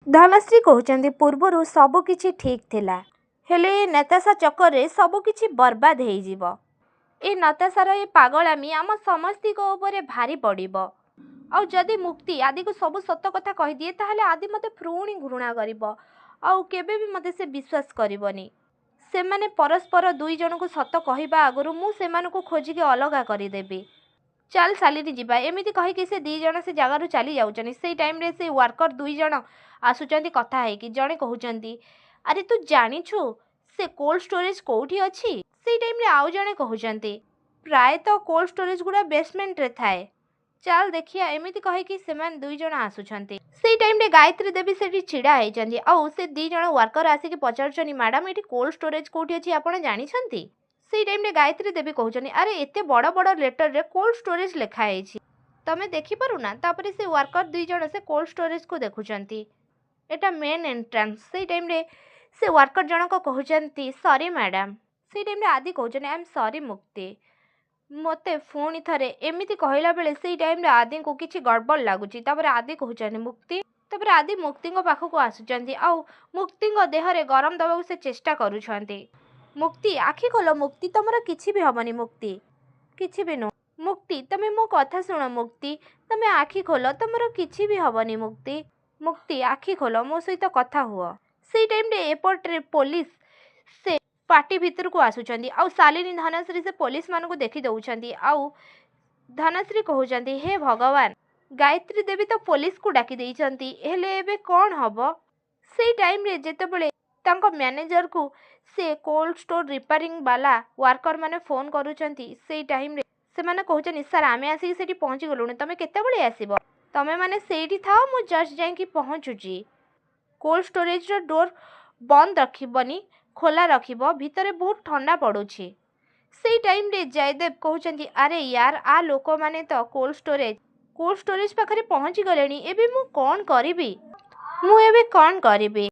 धनश्री कहते पूर्वर सबकि ठीक थिला हेले नेताशा चक्कर रे सबकि बर्बाद हो ए नताशार ए पागलामी आम समस्ती भारी पड़ो आउ जदि मुक्ति आदि को सब सत कथा कहीदिए ताहले आदि मते पुणी घृणा कर केबे भी मते से विश्वास करबनी से माने परस्पर दुई जन को सत कहवा आगु मुझे खोजिकी अलगा करदेवी चल साली जीवा एमती कहीकि से दी जन से जगार चली जाऊँ से टाइम रे से वर्कर दुई जन आसुचंती कथा है कि जड़े कहते अरे तू जानिछु से कोल्ड स्टोरेज कौटी अच्छी से टाइम रे आउ जड़े कहते प्रायतः कोल्ड स्टोरेज गुड़ा बेसमेंट रे थाए चल देखिया एमती कहीकि से दुई जन आसुचंती से टाइम रे गायत्री देवी से छिड़ा होती आउ से दी जन वर्कर आसिक पचार मैडम ये कोल्ड स्टोरेज कौटी अच्छी आपड़ जानी से टाइम रे गायत्री देवी कहते अरे एते बड़ बड़ लेटर रे कोल्ड स्टोरेज लिखाई तमे देखिपारुना तापरे से वर्कर दुई जन से कोल्ड स्टोरेज को देखुचंती एटा मेन एंट्रांस से टाइम रे से वर्कर जनक कहते सॉरी मैडम से टाइम रे आदि कहते आई एम सॉरी मुक्ति मते पुणी थे एमती कहला बेले से टाइम रे आदि को किसी गड़बड़ लगुच आदि कहते मुक्ति तापर आदि मुक्ति पाखक आसुचंती आउ मुक्ति देहरे गरम दबाक से चेष्टा करुछंती मुक्ति आखि खोल मुक्ति तुमर किछि भी हबनी मुक्ति किछि भी नो मुक्ति तमे मो कथा सुन मुक्ति तमे आखि खोल तुमर किछि भी हबनी मुक्ति मुक्ति आखि खोल मो सहित कथा हुआ से टाइम रे एपट्रे पुलिस से पार्टी भितर को आसुचंती आउ शालिनी धनश्री से पुलिस मान को देखी दउचंती आउ धनश्री कहउचंती हे भगवान गायत्री देवी तो पुलिस को डाकी देइचंती हेले एबे कोन हबो से टाइम रे जेतेबेले तांको मैनेजर को से कोल्ड स्टोर रिपेयरिंग वाला वर्कर माने फोन करूचंती से टाइम रे से माने कहउचनी सर आमे आसी सेठी पहुंची गलुनी तमे केते बेले आसीबो तमे माने सेठी थाओ मु जस्ट जाई कि पहुंचुची कोल्ड स्टोरेज रो डोर बंद रखिबनी खोला रखिबो भितरे बहुत ठंडा पड़ुची से टाइम रे जयदेव कहउचंती अरे यार आ लोक माने तो कोल्ड स्टोरेज पाखरे पहुंची गलेनी एबे मु कोन करिबी मु एबे कोन करिबी।